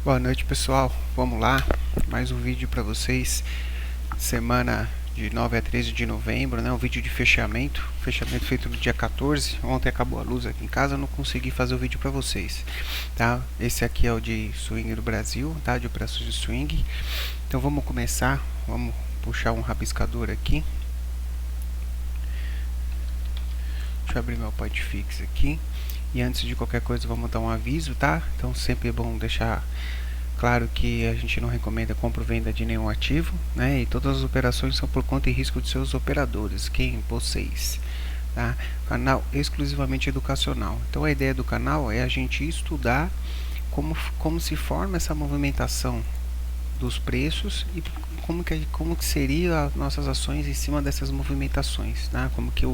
Boa noite, pessoal. Vamos lá, mais um vídeo para vocês. Semana de 9 a 13 de novembro, né? Um vídeo de fechamento feito no dia 14. Ontem acabou a luz aqui em casa, eu não consegui fazer o vídeo para vocês, tá? Esse aqui é o de swing do Brasil, tá? De operações de swing. Então vamos começar. Vamos puxar um rabiscador aqui. Deixa eu abrir meu Podfix aqui. E antes de qualquer coisa, vamos dar um aviso, tá? Então sempre é bom deixar claro que a gente não recomenda compra ou venda de nenhum ativo, né? E todas as operações são por conta e risco de seus operadores, quem? Vocês, tá? Canal exclusivamente educacional. Então a ideia do canal é a gente estudar como se forma essa movimentação dos preços e como que seria as nossas ações em cima dessas movimentações, tá? Como que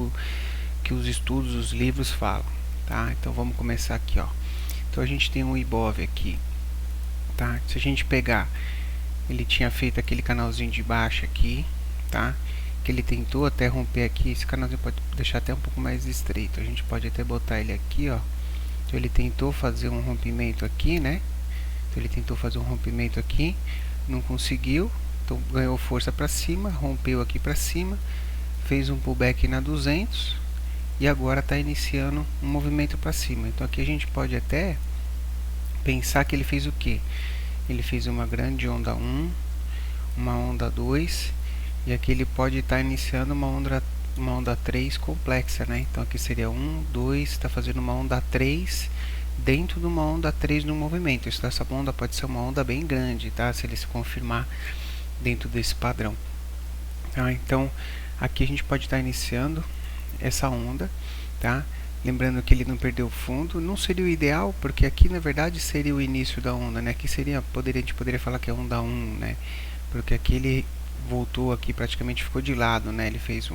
os estudos, os livros falam, tá? Então vamos começar aqui, ó. Então a gente tem um Ibov aqui, tá? Se a gente pegar, ele tinha feito aquele canalzinho de baixo aqui, tá? Que ele tentou até romper aqui. Esse canalzinho pode deixar até um pouco mais estreito. A gente pode até botar ele aqui, ó. Então ele tentou fazer um rompimento aqui, né? Então ele tentou fazer um rompimento aqui, não conseguiu. Então ganhou força para cima, rompeu aqui para cima, fez um pullback na 200 e agora está iniciando um movimento para cima. Então aqui a gente pode até pensar que ele fez o que? Ele fez uma grande onda 1, uma onda 2 e aqui ele pode estar iniciando uma onda 3 complexa, né? Então aqui seria 1, 2, está fazendo uma onda 3 dentro de uma onda 3 no movimento. Então, essa onda pode ser uma onda bem grande, tá? Se ele se confirmar dentro desse padrão, tá? Então aqui a gente pode estar iniciando essa onda, tá? Lembrando que ele não perdeu fundo, não seria o ideal, porque aqui na verdade seria o início da onda, né? Aqui seria, a gente poderia falar que é onda 1, né? Porque aqui ele voltou aqui, praticamente ficou de lado, né? Ele fez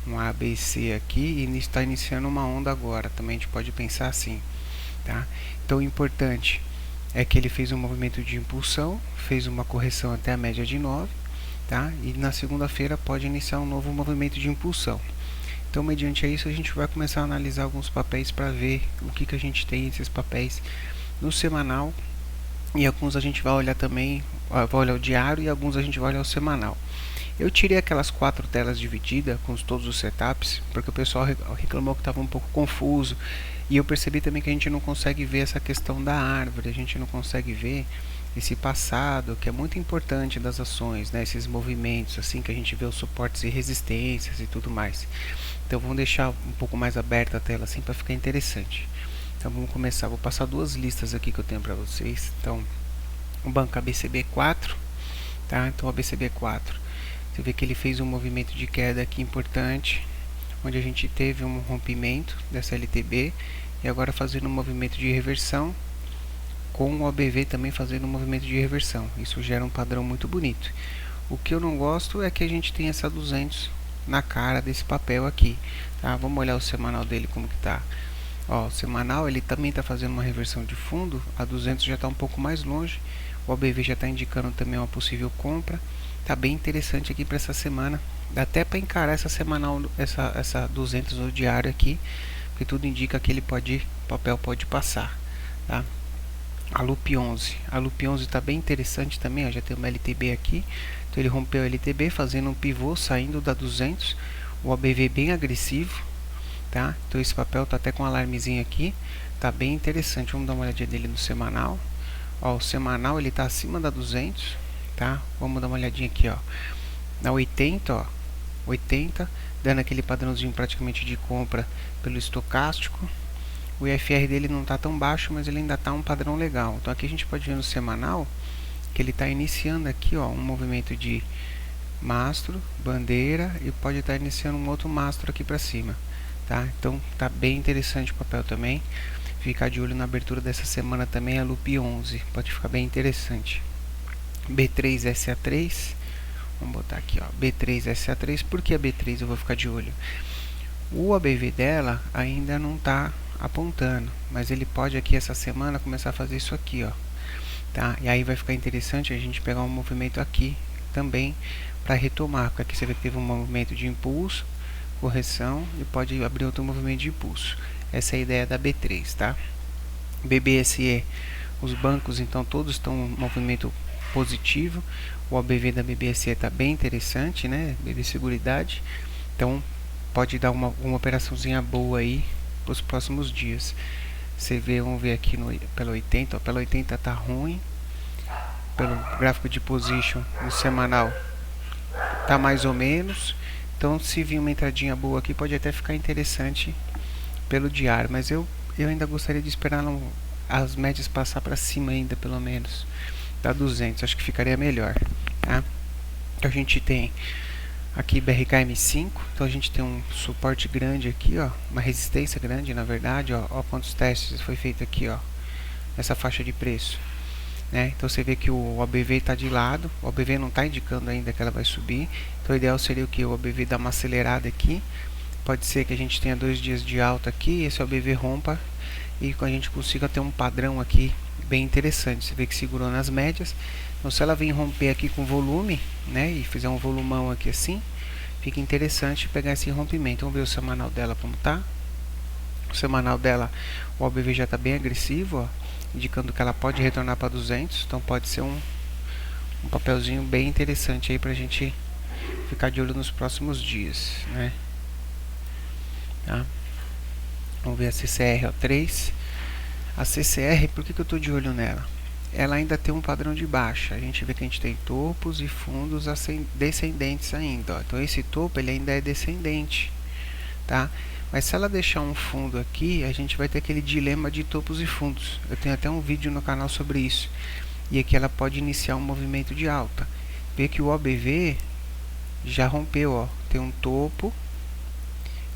um ABC aqui e está iniciando uma onda agora, também a gente pode pensar assim, tá? Então o importante é que ele fez um movimento de impulsão, fez uma correção até a média de 9, tá? E na segunda-feira pode iniciar um novo movimento de impulsão. Então, mediante isso, a gente vai começar a analisar alguns papéis para ver o que a gente tem nesses papéis no semanal. E alguns a gente vai olhar também, vai olhar o diário e alguns a gente vai olhar o semanal. Eu tirei aquelas 4 telas divididas com todos os setups, porque o pessoal reclamou que estava um pouco confuso. E eu percebi também que a gente não consegue ver essa questão da árvore, a gente não consegue ver esse passado, que é muito importante das ações, né? Esses movimentos, assim, que a gente vê os suportes e resistências e tudo mais. Então vamos deixar um pouco mais aberta a tela assim para ficar interessante. Então vamos começar, vou passar duas listas aqui que eu tenho para vocês. Então, o banco ABCB4, tá? Então o ABCB4, você vê que ele fez um movimento de queda aqui importante, onde a gente teve um rompimento dessa LTB e agora fazendo um movimento de reversão, com o ABV também fazendo um movimento de reversão. Isso gera um padrão muito bonito. O que eu não gosto é que a gente tem essa 200 na cara desse papel aqui, tá? Vamos olhar o semanal dele como que tá. Ó, o semanal ele também está fazendo uma reversão de fundo, a 200 já está um pouco mais longe, o ABV já está indicando também uma possível compra. Tá bem interessante aqui para essa semana, dá até para encarar essa semanal, essa 200 no diário aqui, porque tudo indica que o papel pode passar, tá? A Loop 11 está bem interessante também, ó, já tem uma LTB aqui, então ele rompeu a LTB fazendo um pivô saindo da 200, o ABV bem agressivo, tá? Então esse papel tá até com um alarmezinho aqui, tá bem interessante. Vamos dar uma olhadinha dele no semanal. Ó, o semanal ele tá acima da 200, tá? Vamos dar uma olhadinha aqui, ó, na 80, ó, 80, dando aquele padrãozinho praticamente de compra pelo estocástico. O IFR dele não está tão baixo, mas ele ainda está um padrão legal. Então aqui a gente pode ver no semanal que ele está iniciando aqui, ó, um movimento de mastro, bandeira e pode estar iniciando um outro mastro aqui para cima, tá? Então tá bem interessante o papel também. Ficar de olho na abertura dessa semana também, a Loop 11 pode ficar bem interessante. B3SA3, vamos botar aqui, ó, B3SA3. Por que a B3 eu vou ficar de olho? O ABV dela ainda não está apontando, mas ele pode aqui essa semana começar a fazer isso aqui, ó, tá? E aí vai ficar interessante a gente pegar um movimento aqui também para retomar, porque aqui você vê que teve um movimento de impulso, correção e pode abrir outro movimento de impulso. Essa é a ideia da B3, tá? BBSE Os bancos então todos estão em movimento positivo. O OBV da BBSE está bem interessante, né? BB Seguridade. Então pode dar uma operaçãozinha boa aí para os próximos dias. Você vê, vamos ver aqui pela 80, ó, pela 80 tá ruim. Pelo gráfico de position no semanal tá mais ou menos. Então se vir uma entradinha boa aqui pode até ficar interessante pelo diário, mas eu ainda gostaria de esperar as médias passar para cima ainda, pelo menos da 200, acho que ficaria melhor, tá? Então a gente tem aqui BRKM5, então a gente tem um suporte grande aqui, ó, uma resistência grande na verdade, ó quantos testes foi feito aqui, ó, nessa faixa de preço, né? Então você vê que o OBV está de lado, o OBV não está indicando ainda que ela vai subir, então o ideal seria o que? O OBV dar uma acelerada aqui, pode ser que a gente tenha 2 dias de alta aqui, esse OBV rompa e a gente consiga ter um padrão aqui bem interessante. Você vê que segurou nas médias, então se ela vir romper aqui com volume, né, e fizer um volumão aqui assim, fica interessante pegar esse rompimento. Vamos ver o semanal dela como tá. O semanal dela, o OBV já está bem agressivo, ó, indicando que ela pode retornar para 200, então pode ser um papelzinho bem interessante aí pra gente ficar de olho nos próximos dias, né? Tá? Vamos ver a CCR3. A CCR, por que eu estou de olho nela? Ela ainda tem um padrão de baixa. A gente vê que a gente tem topos e fundos descendentes ainda, ó. Então esse topo ele ainda é descendente, tá? Mas se ela deixar um fundo aqui, a gente vai ter aquele dilema de topos e fundos. Eu tenho até um vídeo no canal sobre isso. E aqui ela pode iniciar um movimento de alta. Vê que o OBV já rompeu, ó. Tem um topo.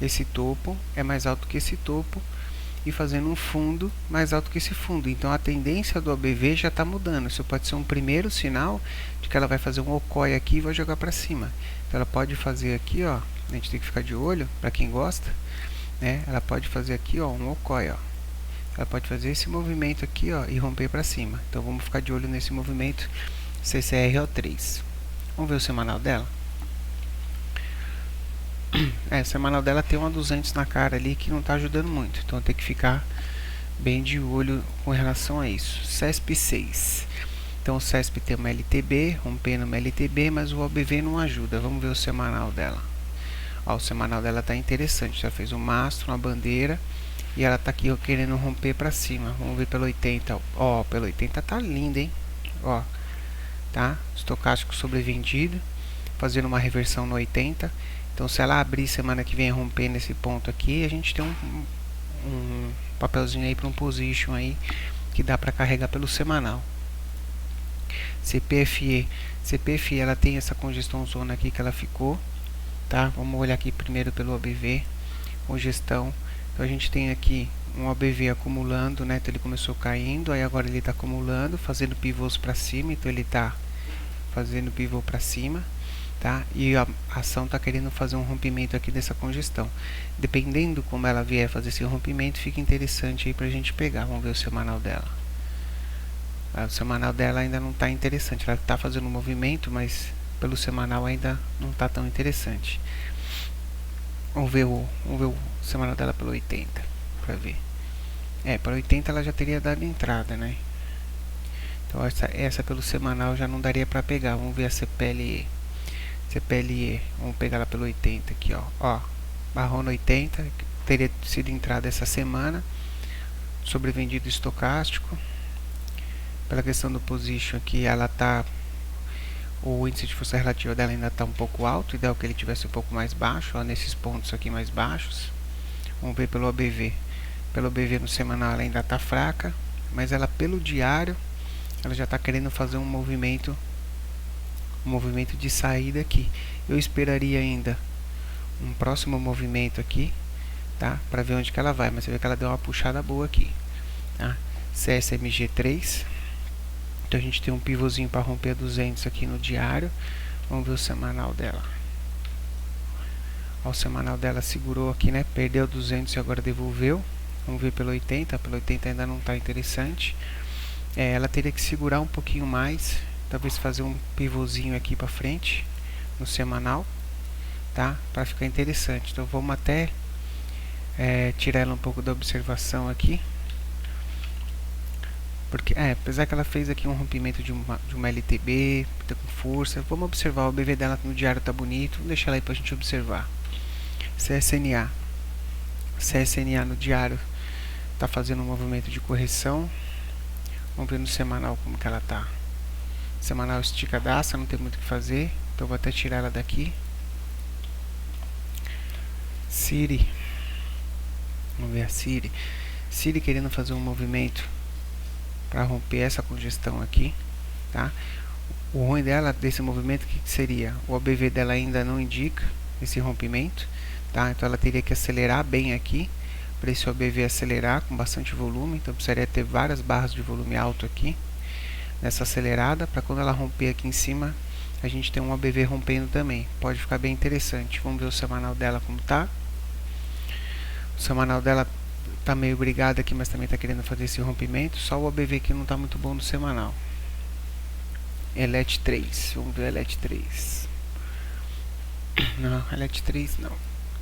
Esse topo é mais alto que esse topo e fazendo um fundo mais alto que esse fundo. Então a tendência do OBV já está mudando. Isso pode ser um primeiro sinal de que ela vai fazer um okoi aqui e vai jogar para cima. Então ela pode fazer aqui, ó. A gente tem que ficar de olho para quem gosta, né? Ela pode fazer aqui, ó, um okoi, ó. Ela pode fazer esse movimento aqui, ó, e romper para cima. Então vamos ficar de olho nesse movimento CCRO3. Vamos ver o semanal dela. O semanal dela tem uma 200 na cara ali que não está ajudando muito, então tem que ficar bem de olho com relação a isso. CESP6, então o CESP tem uma LTB, rompendo uma LTB, mas o OBV não ajuda. Vamos ver o semanal dela. Ó, o semanal dela está interessante, já fez um mastro, uma bandeira e ela está aqui ó, querendo romper para cima. Vamos ver pelo 80, ó, pelo 80 tá lindo, hein? Ó, tá? Estocástico sobrevendido, fazendo uma reversão no 80. Então se ela abrir semana que vem romper nesse ponto aqui, a gente tem um papelzinho aí para um position aí que dá para carregar pelo semanal. CPFE ela tem essa congestão zona aqui que ela ficou, tá? Vamos olhar aqui primeiro pelo OBV, congestão. Então a gente tem aqui um OBV acumulando, né? Então ele começou caindo, aí agora ele está acumulando, fazendo pivôs para cima, então ele está fazendo pivô para cima. Tá? E a ação está querendo fazer um rompimento aqui dessa congestão. Dependendo como ela vier fazer esse rompimento, fica interessante aí para a gente pegar. Vamos ver o semanal dela. O semanal dela ainda não está interessante. Ela está fazendo um movimento, mas pelo semanal ainda não está tão interessante. Vamos ver o semanal dela pelo 80 para ver. Para 80 ela já teria dado entrada, né? Então essa pelo semanal já não daria para pegar. Vamos ver a CPLE. CPLE, vamos pegar ela pelo 80 aqui, ó, barrou no 80, teria sido entrada essa semana, sobrevendido estocástico. Pela questão do position aqui, ela tá, o índice de força relativa dela ainda está um pouco alto, ideal que ele tivesse um pouco mais baixo, ó, nesses pontos aqui mais baixos. Vamos ver pelo OBV. Pelo OBV no semanal ela ainda está fraca, mas ela pelo diário, ela já está querendo fazer um movimento de saída aqui. Eu esperaria ainda um próximo movimento aqui, tá? Para ver onde que ela vai, mas você vê que ela deu uma puxada boa aqui, tá? CSMG3. Então a gente tem um pivôzinho para romper a 200 aqui no diário. Vamos ver o semanal dela. Ó, o semanal dela segurou aqui, né? Perdeu 200 e agora devolveu. Vamos ver pelo 80. Pelo 80 ainda não está interessante. Ela teria que segurar um pouquinho mais, talvez fazer um pivôzinho aqui para frente no semanal, tá? Para ficar interessante. Então vamos até tirar ela um pouco da observação aqui Porque, apesar que ela fez aqui um rompimento de uma LTB, tá com força. Vamos observar, o BV dela no diário tá bonito. Vamos deixar ela aí pra gente observar. CSNA. CSNA no diário tá fazendo um movimento de correção. Vamos ver no semanal como que ela tá. Semanal esticadaça, não tem muito o que fazer. Então vou até tirar ela daqui. Siri. Vamos ver a Siri. Siri querendo fazer um movimento para romper essa congestão aqui, tá? O ruim dela, desse movimento, o que seria? O ABV dela ainda não indica esse rompimento, tá? Então ela teria que acelerar bem aqui, para esse ABV acelerar com bastante volume. Então precisaria ter várias barras de volume alto aqui, nessa acelerada, para quando ela romper aqui em cima, a gente tem um ABV rompendo também. Pode ficar bem interessante. Vamos ver o semanal dela como tá. O semanal dela tá meio brigado aqui, mas também tá querendo fazer esse rompimento. Só o ABV que não tá muito bom no semanal. ELET 3, vamos ver ELET 3. Não, ELET 3 não.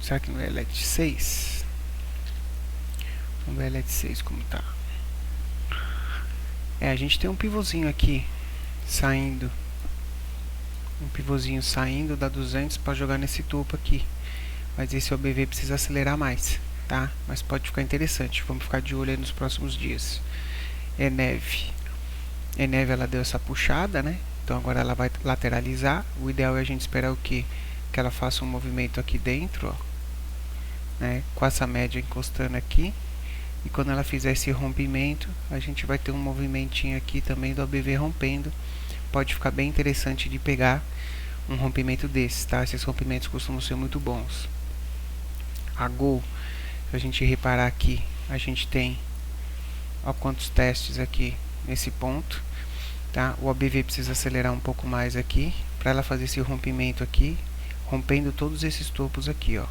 Será que não é ELET 6? Vamos ver ELET 6 como tá. A gente tem um pivôzinho aqui saindo. Um pivôzinho saindo da 200 para jogar nesse topo aqui. Mas esse ABV precisa acelerar mais, tá? Mas pode ficar interessante. Vamos ficar de olho aí nos próximos dias. ENEV. ENEV ela deu essa puxada, né? Então agora ela vai lateralizar. O ideal é a gente esperar o quê? Que ela faça um movimento aqui dentro, ó, né? Com essa média encostando aqui. E quando ela fizer esse rompimento, a gente vai ter um movimentinho aqui também do ABV rompendo. Pode ficar bem interessante de pegar um rompimento desses, tá? Esses rompimentos costumam ser muito bons. A Gol, se a gente reparar aqui, a gente tem, ó, quantos testes aqui nesse ponto, tá? O ABV precisa acelerar um pouco mais aqui para ela fazer esse rompimento aqui, rompendo todos esses topos aqui, ó,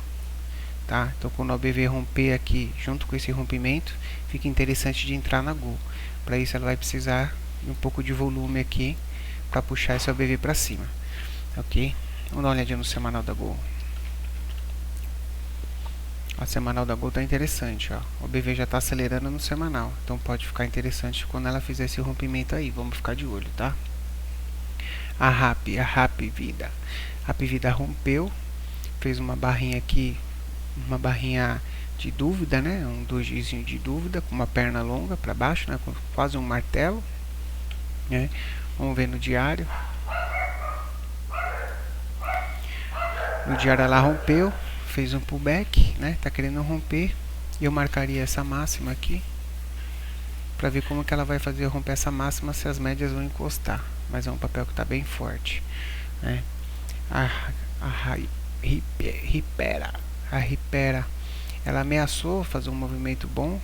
tá? Então quando o ABV romper aqui junto com esse rompimento, fica interessante de entrar na Gol. Para isso ela vai precisar de um pouco de volume aqui para puxar esse ABV para cima, ok? Vamos dar uma olhadinha no semanal da Gol. A semanal da Gol tá interessante, ó. O ABV já tá acelerando no semanal, então pode ficar interessante quando ela fizer esse rompimento aí. Vamos ficar de olho, tá? A RAP Vida. RAP Vida rompeu, fez uma barrinha aqui, uma barrinha de dúvida, né? Um dojizinho de dúvida com uma perna longa para baixo, né? Com quase um martelo, né? Vamos ver no diário. No diário ela rompeu, fez um pullback, né? Tá querendo romper. E eu marcaria essa máxima aqui para ver como que ela vai fazer romper essa máxima, se as médias vão encostar. Mas é um papel que tá bem forte, né? A Ripera, ela ameaçou fazer um movimento bom,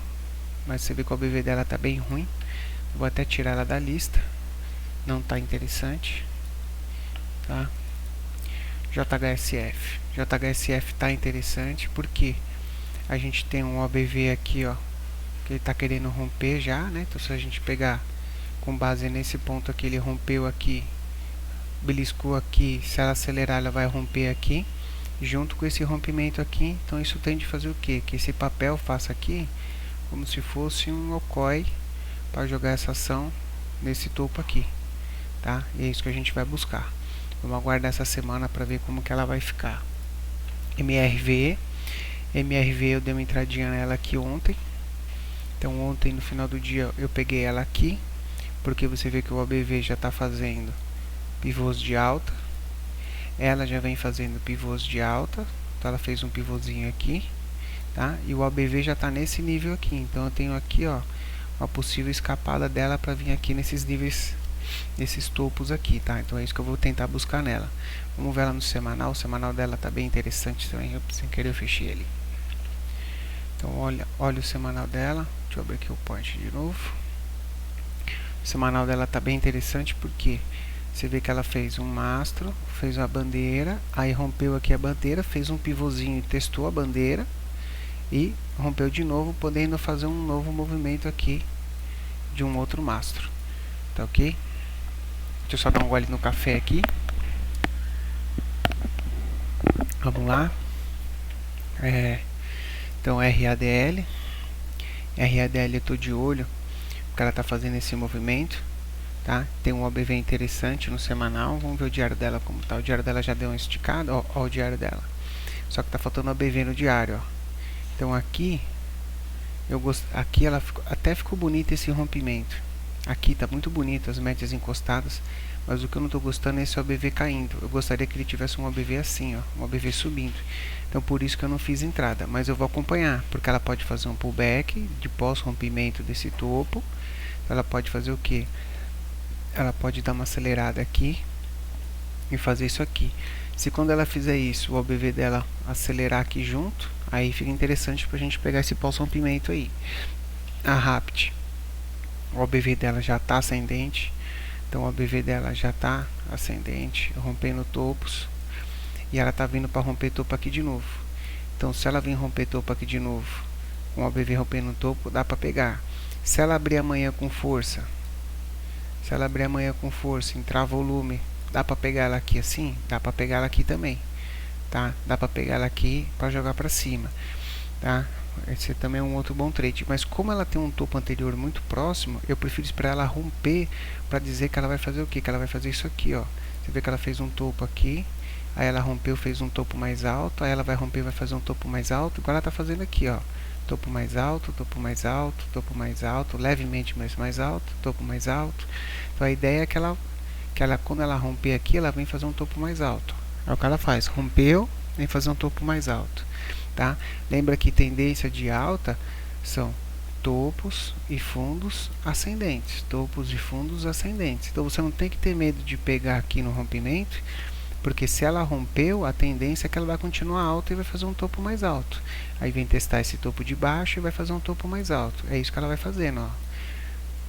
mas você vê que o ABV dela tá bem ruim. Vou até tirar ela da lista, não tá interessante, tá? JHSF tá interessante porque a gente tem um ABV aqui, ó, que ele tá querendo romper já, né? Então se a gente pegar com base nesse ponto aqui, ele rompeu aqui, beliscou aqui, se ela acelerar ela vai romper aqui, junto com esse rompimento aqui. Então isso tende a fazer o que? Que esse papel faça aqui como se fosse um OCOI para jogar essa ação nesse topo aqui, tá? E é isso que a gente vai buscar. Vamos aguardar essa semana para ver como que ela vai ficar. MRV eu dei uma entradinha nela aqui ontem. Então ontem no final do dia eu peguei ela aqui, porque você vê que o ABV já está fazendo pivôs de alta. Ela já vem fazendo pivôs de alta. Então ela fez um pivôzinho aqui, tá? E o ABV já está nesse nível aqui. Então eu tenho aqui, ó, uma possível escapada dela para vir aqui nesses níveis, nesses topos aqui, tá? Então é isso que eu vou tentar buscar nela. Vamos ver ela no semanal. O semanal dela tá bem interessante também. Sem querer eu fechei ele. Então olha o semanal dela. Deixa eu abrir aqui o point de novo. O semanal dela tá bem interessante porque você vê que ela fez um mastro, fez uma bandeira, aí rompeu aqui a bandeira, fez um pivôzinho, testou a bandeira e rompeu de novo, podendo fazer um novo movimento aqui de um outro mastro, tá ok? Deixa eu só dar um gole no café aqui. Vamos lá. Então RADL eu tô de olho, porque ela está fazendo esse movimento, tá? Tem um OBV interessante no semanal. Vamos ver o diário dela como tá. O diário dela já deu uma esticada, ó o diário dela. Só que tá faltando OBV no diário, ó. Então aqui aqui ela até ficou bonito esse rompimento. Aqui tá muito bonito as médias encostadas, mas o que eu não tô gostando é esse OBV caindo. Eu gostaria que ele tivesse um OBV assim, ó, um OBV subindo. Então por isso que eu não fiz entrada, mas eu vou acompanhar, porque ela pode fazer um pullback de pós-rompimento desse topo. Ela pode fazer o que? Ela pode dar uma acelerada aqui e fazer isso aqui. Se quando ela fizer isso, o OBV dela acelerar aqui junto, aí fica interessante pra gente pegar esse pós-rompimento aí. A Rapt, o OBV dela já está ascendente, então o OBV dela já está ascendente, rompendo topos, e ela está vindo para romper topo aqui de novo. Então se ela vir romper topo aqui de novo, com o OBV rompendo topo, dá para pegar. Se ela abrir amanhã com força, entrar volume, dá para pegar ela aqui assim? Dá para pegar ela aqui também, tá? Dá para pegar ela aqui para jogar para cima, tá? Esse também é um outro bom trade, mas como ela tem um topo anterior muito próximo, eu prefiro esperar ela romper para dizer que ela vai fazer o que? Que ela vai fazer isso aqui, ó. Você vê que ela fez um topo aqui, aí ela rompeu, fez um topo mais alto, aí ela vai romper, vai fazer um topo mais alto, igual ela tá fazendo aqui, ó. Topo mais alto, topo mais alto, topo mais alto, levemente mais alto, topo mais alto. Então a ideia é que ela quando ela romper aqui, ela vem fazer um topo mais alto. É o que ela faz, rompeu, vem fazer um topo mais alto. Tá? Lembra que tendência de alta são topos e fundos ascendentes, topos e fundos ascendentes. Então você não tem que ter medo de pegar aqui no rompimento, porque se ela rompeu, a tendência é que ela vai continuar alta e vai fazer um topo mais alto. Aí vem testar esse topo de baixo e vai fazer um topo mais alto. É isso que ela vai fazendo, ó.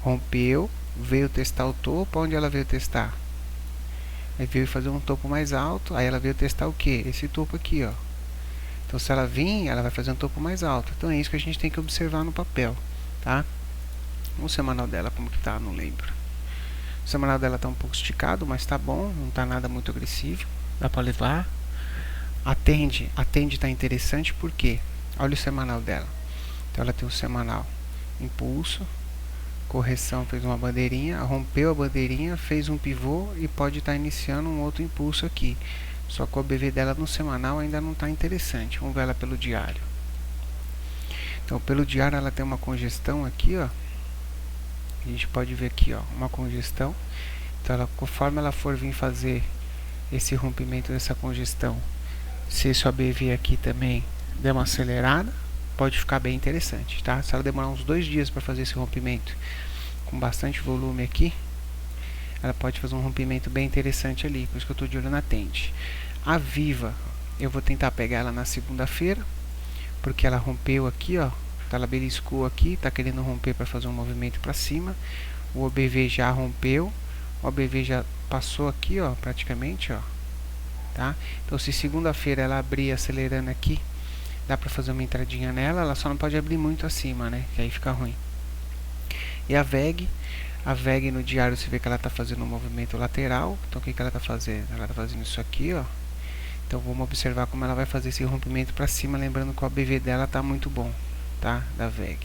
Rompeu, veio testar o topo. Onde ela veio testar? Aí veio fazer um topo mais alto. Aí ela veio testar o que? Esse topo aqui, ó. Então se ela vir, ela vai fazer um topo mais alto. Então é isso que a gente tem que observar no papel, tá? O semanal dela como que tá, não lembro. O semanal dela tá um pouco esticado, mas tá bom, não tá nada muito agressivo, dá para levar. Atende tá interessante porque olha o semanal dela. Então ela tem o semanal impulso, correção, fez uma bandeirinha, rompeu a bandeirinha, fez um pivô e pode estar iniciando um outro impulso aqui. Só que o OBV dela no semanal ainda não está interessante. Vamos ver ela pelo diário. Então pelo diário ela tem uma congestão aqui, ó. A gente pode ver aqui, ó, uma congestão. Então ela, conforme ela for vir fazer esse rompimento dessa congestão, se esse OBV aqui também der uma acelerada, pode ficar bem interessante, tá? Se ela demorar uns 2 dias para fazer esse rompimento com bastante volume aqui, ela pode fazer um rompimento bem interessante ali, por isso que eu estou de olho na tende. A Viva, eu vou tentar pegar ela na segunda-feira, porque ela rompeu aqui, ó, ela beliscou aqui, está querendo romper para fazer um movimento para cima. O OBV já rompeu, o OBV já passou aqui, ó, praticamente, ó, tá? Então se segunda-feira ela abrir acelerando aqui, dá para fazer uma entradinha nela, ela só não pode abrir muito acima, né, que aí fica ruim. E a VEG no diário você vê que ela está fazendo um movimento lateral. Então o que ela está fazendo? Ela está fazendo isso aqui, ó. Então vamos observar como ela vai fazer esse rompimento para cima, lembrando que o OBV dela está muito bom, tá? Da VEG.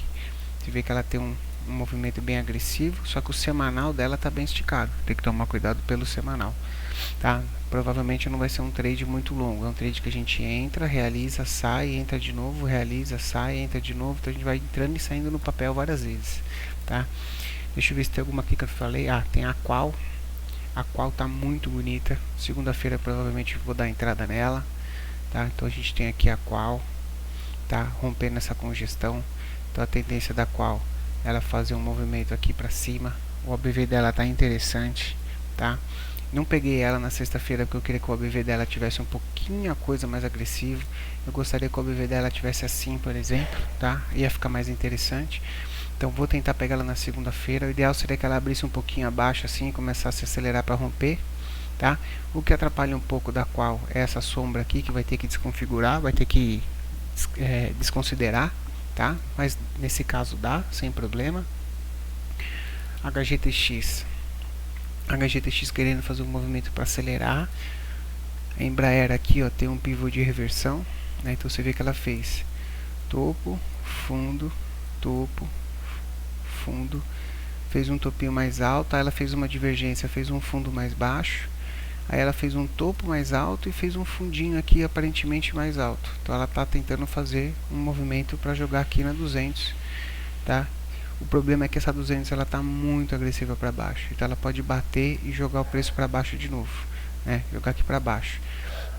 Você vê que ela tem um movimento bem agressivo, só que o semanal dela está bem esticado. Tem que tomar cuidado pelo semanal, tá? Provavelmente não vai ser um trade muito longo. É um trade que a gente entra, realiza, sai, entra de novo, realiza, sai, entra de novo. Então a gente vai entrando e saindo no papel várias vezes, tá? Deixa eu ver se tem alguma aqui que eu falei. Ah, tem a Qual. A Qual tá muito bonita. Segunda-feira provavelmente vou dar entrada nela, tá? Então a gente tem aqui a Qual, tá? Rompendo essa congestão. Então a tendência da Qual, ela fazer um movimento aqui para cima. O OBV dela tá interessante, tá? Não peguei ela na sexta-feira porque eu queria que o OBV dela tivesse um pouquinho a coisa mais agressiva. Eu gostaria que o OBV dela tivesse assim, por exemplo, tá? Ia ficar mais interessante. Então vou tentar pegar ela na segunda-feira. O ideal seria que ela abrisse um pouquinho abaixo assim e começasse a acelerar para romper, tá? O que atrapalha um pouco da Qual é essa sombra aqui, que vai ter que desconfigurar, vai ter que desconsiderar, tá? Mas nesse caso dá, sem problema. HGTX querendo fazer um movimento para acelerar. A Embraer aqui, ó, tem um pivô de reversão, né? Então você vê que ela fez topo, fundo, topo, fundo, fez um topinho mais alto, aí ela fez uma divergência, fez um fundo mais baixo, aí ela fez um topo mais alto e fez um fundinho aqui aparentemente mais alto. Então ela está tentando fazer um movimento para jogar aqui na 200, tá? O problema é que essa 200 ela está muito agressiva para baixo, então ela pode bater e jogar o preço para baixo de novo, né? Jogar aqui para baixo.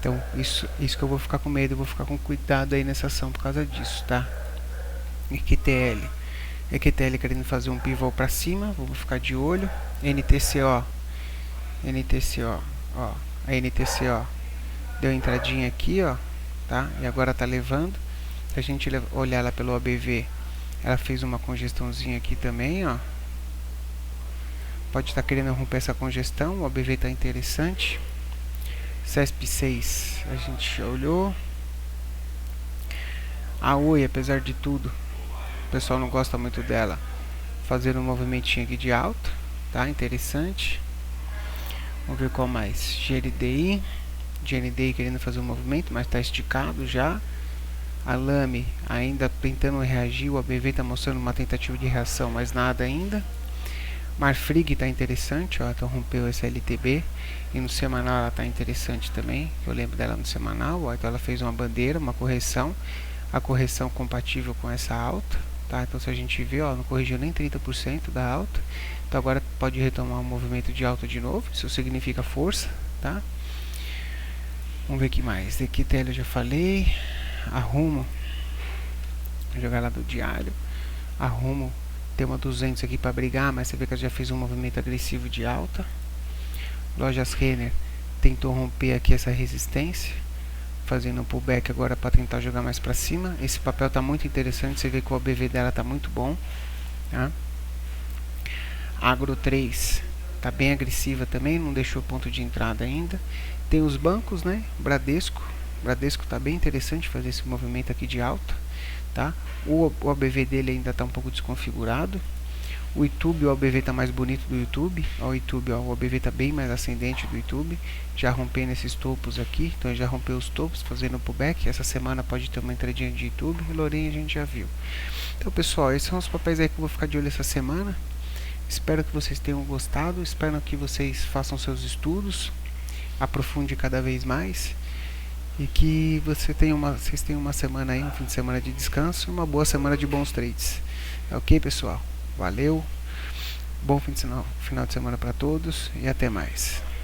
Então isso que eu vou ficar com medo, eu vou ficar com cuidado aí nessa ação por causa disso, tá? EQTL querendo fazer um pivô para cima, vou ficar de olho. NTCO, ó, a NTCO deu entradinha aqui, ó, tá? E agora tá levando. Se a gente olhar ela pelo OBV, ela fez uma congestãozinha aqui também, ó. Pode estar querendo romper essa congestão, o OBV tá interessante. CESP6, a gente olhou. A Oi, apesar de tudo, o pessoal não gosta muito dela, fazer um movimentinho aqui de alta, tá? Interessante. Vamos ver qual mais. GNDI querendo fazer um movimento, mas está esticado já. A Lame ainda tentando reagir, o ABV está mostrando uma tentativa de reação, mas nada ainda. Marfrig está interessante, ó, então rompeu esse LTB. E no semanal ela está interessante também, eu lembro dela no semanal, ó, então ela fez uma bandeira, uma correção. A correção compatível com essa alta, tá? Então se a gente ver, ó, não corrigiu nem 30% da alta. Então agora pode retomar um movimento de alta de novo, isso significa força, tá? Vamos ver o que mais. EQTL eu já falei. Arrumo, vou jogar lá do diário. Arrumo, tem uma 200 aqui para brigar, mas você vê que ela já fez um movimento agressivo de alta. Lojas Renner tentou romper aqui essa resistência, fazendo um pullback agora para tentar jogar mais para cima. Esse papel está muito interessante, você vê que o OBV dela está muito bom, tá? Agro 3 está bem agressiva também, não deixou ponto de entrada ainda. Tem os bancos, né? Bradesco está bem interessante fazer esse movimento aqui de alta, tá? O OBV dele ainda está um pouco desconfigurado. O YouTube, o OBV está mais bonito do YouTube. Ó, o YouTube, ó, o OBV está bem mais ascendente do YouTube, já rompendo esses topos aqui. Então já rompeu os topos, fazendo um pullback. Essa semana pode ter uma entradinha de YouTube. E Lourinho a gente já viu. Então pessoal, esses são os papéis aí que eu vou ficar de olho essa semana. Espero que vocês tenham gostado. Espero que vocês façam seus estudos, aprofunde cada vez mais. E que vocês tenham uma semana aí, um fim de semana de descanso e uma boa semana de bons trades. Ok, pessoal? Valeu, bom final de semana para todos e até mais.